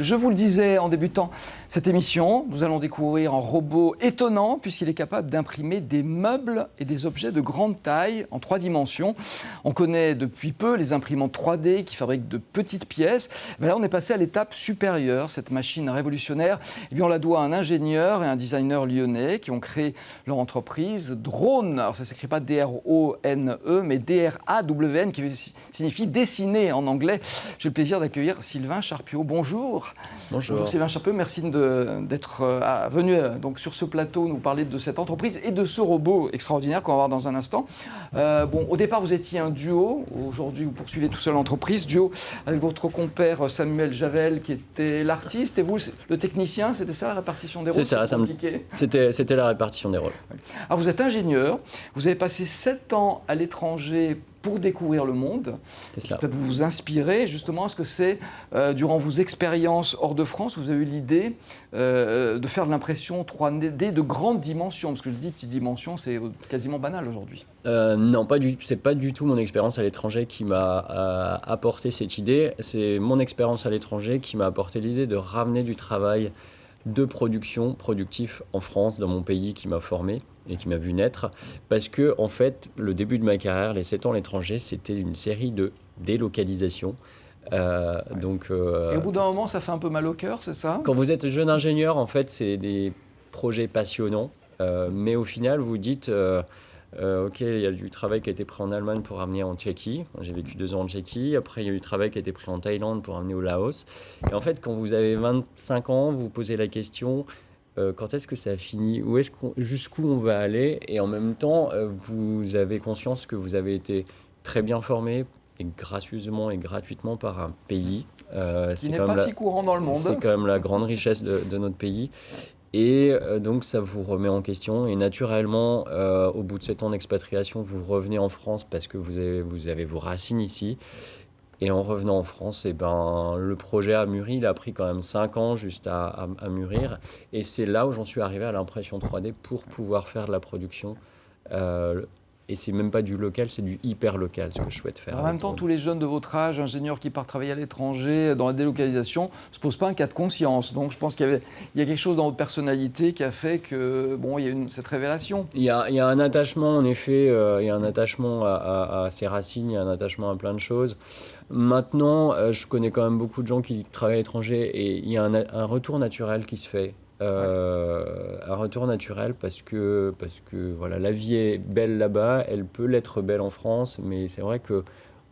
Je vous le disais en débutant cette émission, nous allons découvrir un robot étonnant puisqu'il est capable d'imprimer des meubles et des objets de grande taille en 3 dimensions. On connaît depuis peu les imprimantes 3D qui fabriquent de petites pièces. Mais là, on est passé à l'étape supérieure. Cette machine révolutionnaire, on la doit à un ingénieur et un designer lyonnais qui ont créé leur entreprise Drone. Alors ça ne s'écrit pas D-R-O-N-E, mais D-R-A-W-N qui signifie dessiner en anglais. J'ai le plaisir d'accueillir Sylvain Charpiot. Bonjour. Bonjour Sylvain Charpiot, merci d'être venu donc sur ce plateau nous parler de cette entreprise et de ce robot extraordinaire qu'on va voir dans un instant. Au départ, vous étiez un duo. Aujourd'hui, vous poursuivez tout seul l'entreprise. Duo avec votre compère Samuel Javel, qui était l'artiste, et vous, le technicien. C'était ça, la répartition des rôles? C'est ça, c'était la répartition des rôles. Alors, vous êtes ingénieur. Vous avez passé 7 ans à l'étranger pour découvrir le monde. Peut-être vous inspirer justement à ce que c'est, durant vos expériences hors de France, vous avez eu l'idée de faire de l'impression 3D de grande dimension. Parce que je dis petite dimension, c'est quasiment banal aujourd'hui. Non, c'est pas du tout mon expérience à l'étranger qui m'a apporté cette idée. C'est mon expérience à l'étranger qui m'a apporté l'idée de ramener du travail de production productif en France, dans mon pays qui m'a formé et qui m'a vu naître, parce que en fait, le début de ma carrière, les 7 ans à l'étranger, c'était une série de délocalisations. Et au bout d'un moment, ça fait un peu mal au cœur, c'est ça? Quand vous êtes jeune ingénieur, en fait, c'est des projets passionnants, mais au final, vous dites... ok, il y a du travail qui a été pris en Allemagne pour ramener en Tchéquie. J'ai vécu 2 ans en Tchéquie. Après, il y a eu du travail qui a été pris en Thaïlande pour ramener au Laos. Et en fait, quand vous avez 25 ans, vous vous posez la question quand est-ce que ça finit? Jusqu'où on va aller? Et en même temps, vous avez conscience que vous avez été très bien formé et gracieusement et gratuitement par un pays. Qui n'est pas si courant dans le monde. C'est quand même la grande richesse de notre pays. Et donc ça vous remet en question et naturellement au bout de 7 ans d'expatriation vous revenez en France parce que vous avez vos racines ici, et en revenant en France le projet a mûri. Il a pris quand même 5 ans juste à mûrir, et c'est là où j'en suis arrivé à l'impression 3D pour pouvoir faire de la production. Et c'est même pas du local, c'est du hyper local, ce que je souhaite faire. En même temps, tous les jeunes de votre âge, ingénieurs qui partent travailler à l'étranger, dans la délocalisation, ne se posent pas un cas de conscience. Donc je pense qu'il y a quelque chose dans votre personnalité qui a fait que, il y a cette révélation. Il y a un attachement, en effet, il y a un attachement à ses racines, il y a un attachement à plein de choses. Maintenant, je connais quand même beaucoup de gens qui travaillent à l'étranger, et il y a un retour naturel qui se fait. Un retour naturel parce que voilà, la vie est belle là-bas, elle peut l'être belle en France, mais c'est vrai que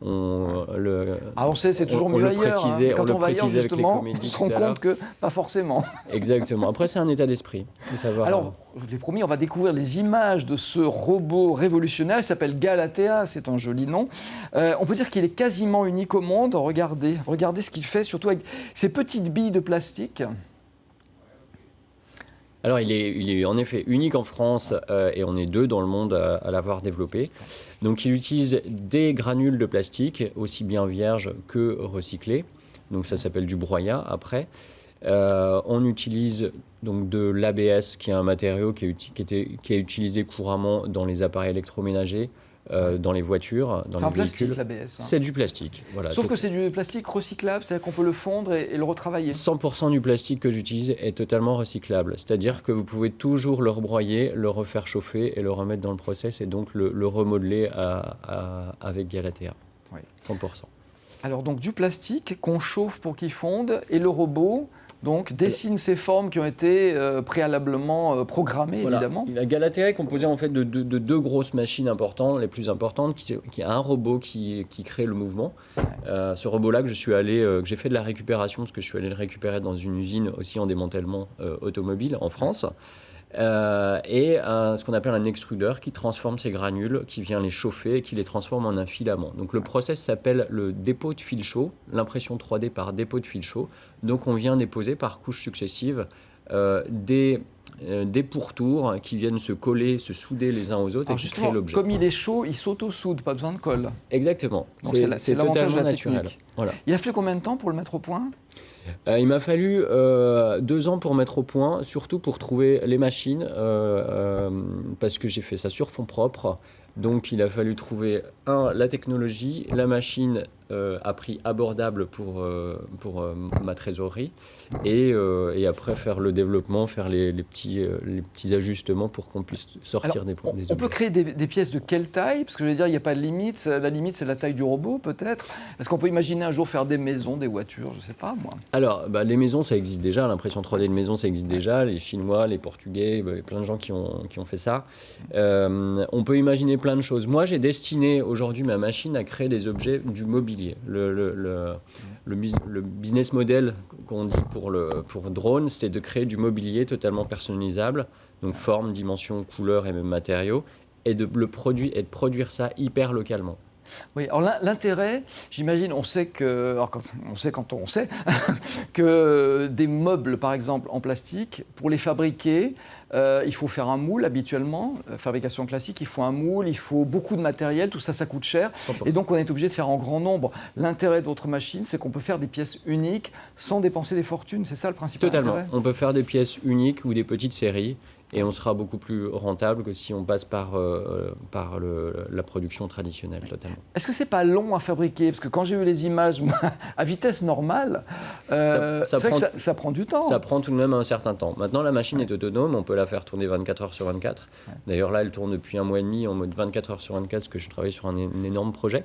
on sait, c'est toujours mieux ailleurs. Quand on va ailleurs, justement, on se rend compte que pas forcément. Exactement. Après, c'est un état d'esprit. Faut savoir. Alors, je vous l'ai promis, on va découvrir les images de ce robot révolutionnaire. Il s'appelle Galatea, c'est un joli nom. On peut dire qu'il est quasiment unique au monde. Regardez ce qu'il fait, surtout avec ces petites billes de plastique. Alors, il est en effet unique en France, et on est 2 dans le monde à l'avoir développé. Donc, il utilise des granules de plastique, aussi bien vierges que recyclés. Donc, ça s'appelle du broyat après. On utilise donc de l'ABS, qui est un matériau qui est utilisé couramment dans les appareils électroménagers, dans les voitures, dans les véhicules. C'est un plastique, l'ABS. C'est du plastique, voilà. Sauf que c'est du plastique recyclable, c'est-à-dire qu'on peut le fondre et le retravailler. 100% du plastique que j'utilise est totalement recyclable. C'est-à-dire que vous pouvez toujours le rebroyer, le refaire chauffer et le remettre dans le process, et donc le remodeler avec Galatea. Oui. 100%. Alors donc du plastique qu'on chauffe pour qu'il fonde, et le robot donc dessine ces formes qui ont été préalablement programmées, voilà. Évidemment. La Galatea est composée en fait de 2 grosses machines importantes, les plus importantes, qui a un robot qui crée le mouvement. Ce robot-là que j'ai fait de la récupération, parce que je suis allé le récupérer dans une usine aussi en démantèlement automobile en France. Et ce qu'on appelle un extrudeur qui transforme ces granules, qui vient les chauffer et qui les transforme en un filament. Donc le process s'appelle le dépôt de fil chaud, l'impression 3D par dépôt de fil chaud. Donc on vient déposer par couches successives des pourtours qui viennent se coller, se souder les uns aux autres. Alors et qui créent l'objet. Comme il est chaud, il s'auto-soude, pas besoin de colle. Exactement. Donc c'est l'avantage de la naturel. Technique. Voilà. Il a fallu combien de temps pour le mettre au point? Il m'a fallu 2 ans pour mettre au point, surtout pour trouver les machines, parce que j'ai fait ça sur fonds propres. Donc il a fallu trouver la technologie, la machine à prix abordable pour ma trésorerie et après faire le développement, faire les petits ajustements pour qu'on puisse sortir des objets. On peut créer des pièces de quelle taille? Parce que je veux dire, il n'y a pas de limite. La limite, c'est la taille du robot peut-être. Est-ce qu'on peut imaginer un jour faire des maisons, des voitures? Je ne sais pas moi. Alors les maisons ça existe déjà, l'impression 3D de maison ça existe déjà, les Chinois, les Portugais, il y a plein de gens qui ont fait ça. On peut imaginer plein de choses. Moi j'ai destiné aujourd'hui ma machine à créer des objets du mobilier. Le business model qu'on dit pour drone, c'est de créer du mobilier totalement personnalisable, donc forme, dimension, couleur et même matériaux, et de produire ça hyper localement. Oui, alors l'intérêt, j'imagine, on sait que que des meubles, par exemple, en plastique, pour les fabriquer, il faut faire un moule habituellement, fabrication classique, il faut un moule, il faut beaucoup de matériel, tout ça, ça coûte cher. 100%. Et donc, on est obligé de faire en grand nombre. L'intérêt de votre machine, c'est qu'on peut faire des pièces uniques sans dépenser des fortunes. C'est ça le principal Totalement. intérêt? On peut faire des pièces uniques ou des petites séries. Et on sera beaucoup plus rentable que si on passe par la production traditionnelle, totalement. Est-ce que c'est pas long à fabriquer? Parce que quand j'ai eu les images, moi, à vitesse normale, ça prend du temps. Ça prend tout de même un certain temps. Maintenant, la machine est autonome, on peut la faire tourner 24 heures sur 24. Ouais. D'ailleurs, là, elle tourne depuis 1 mois et demi en mode 24 heures sur 24, parce que je travaille sur un énorme projet.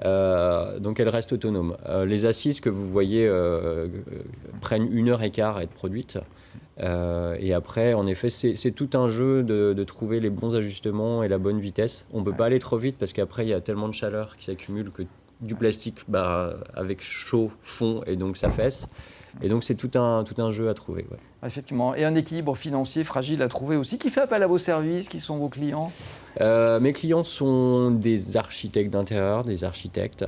Donc, elle reste autonome. Les assises que vous voyez prennent 1h15 à être produites. Et après, en effet, c'est tout un jeu de trouver les bons ajustements et la bonne vitesse. On ne peut pas aller trop vite parce qu'après, il y a tellement de chaleur qui s'accumule que du plastique, avec chaud, fond et donc ça fesse. Et donc, c'est tout un jeu à trouver. Ouais. Effectivement. Et un équilibre financier fragile à trouver aussi. Qui fait appel à vos services? Qui sont vos clients? Mes clients sont des architectes d'intérieur, des architectes.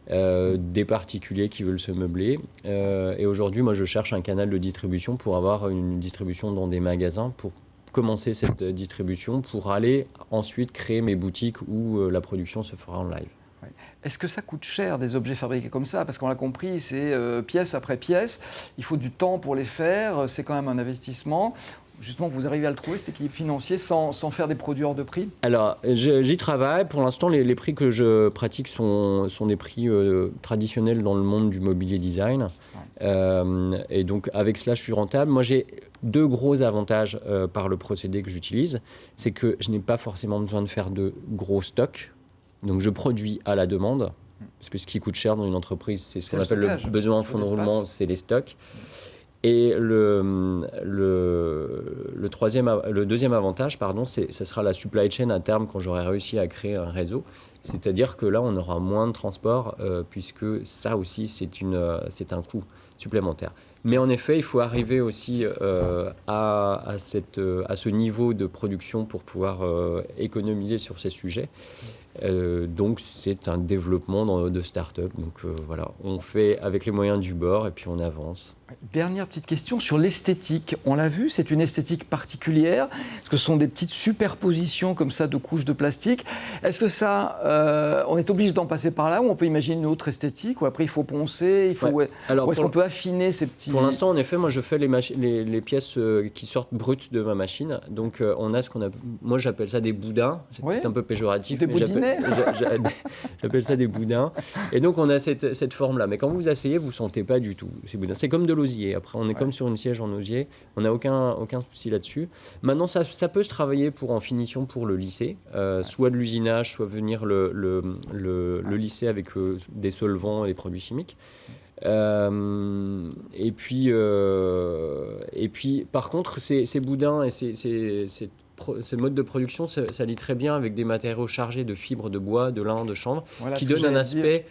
Des particuliers qui veulent se meubler. Et aujourd'hui, moi, je cherche un canal de distribution pour avoir une distribution dans des magasins, pour commencer cette distribution, pour aller ensuite créer mes boutiques où la production se fera en live. Est-ce que ça coûte cher des objets fabriqués comme ça? Parce qu'on l'a compris, c'est pièce après pièce. Il faut du temps pour les faire. C'est quand même un investissement. Justement, vous arrivez à le trouver, cet équilibre financier, sans faire des produits hors de prix? Alors, j'y travaille. Pour l'instant, les prix que je pratique sont des prix traditionnels dans le monde du mobilier design. Ouais. Et donc, avec cela, je suis rentable. Moi, j'ai 2 gros avantages par le procédé que j'utilise. C'est que je n'ai pas forcément besoin de faire de gros stocks. Donc, je produis à la demande. Parce que ce qui coûte cher dans une entreprise, c'est ce qu'on appelle le besoin en fonds de roulement, c'est les stocks. Et le deuxième avantage, ce sera la supply chain à terme quand j'aurai réussi à créer un réseau. C'est-à-dire que là, on aura moins de transport puisque ça aussi, c'est un coût supplémentaire. Mais en effet, il faut arriver aussi à ce niveau de production pour pouvoir économiser sur ces sujets. Donc, c'est un développement de start-up. Donc, voilà, on fait avec les moyens du bord et puis on avance. Dernière petite question sur l'esthétique. On l'a vu, c'est une esthétique particulière. Est-ce que ce sont des petites superpositions comme ça de couches de plastique? Est-ce que ça, on est obligé d'en passer par là ou on peut imaginer une autre esthétique ou après il faut poncer, Ouais. Alors, ou est-ce qu'on peut affiner ces petits... Pour l'instant, en effet, moi je fais les pièces qui sortent brutes de ma machine. Donc on a moi j'appelle ça des boudins. C'est peut-être un peu péjoratif. Des boudinets. J'appelle ça des boudins. Et donc on a cette forme-là. Mais quand vous asseyez, vous ne sentez pas du tout ces boudins. C'est comme de l'osier. Après, on est comme sur une siège en osier. On n'a aucun souci là-dessus. Maintenant, ça peut se travailler en finition pour le lisser. Soit de l'usinage, soit venir le lisser avec des solvants et des produits chimiques. Et puis, par contre, ces boudins et ces modes de production, ça lie très bien avec des matériaux chargés de fibres de bois, de lin, de chanvre, qui donnent un aspect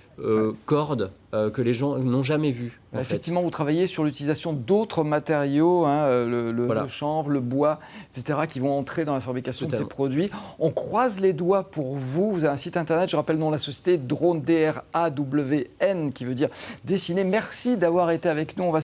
corde que les gens n'ont jamais vu. Effectivement, vous travaillez sur l'utilisation d'autres matériaux, le chanvre, le bois, etc., qui vont entrer dans la fabrication de ces produits. On croise les doigts pour vous. Vous avez un site internet, je rappelle le nom de la société, Drone, DRAWN, qui veut dire dessiner. Merci d'avoir été avec nous.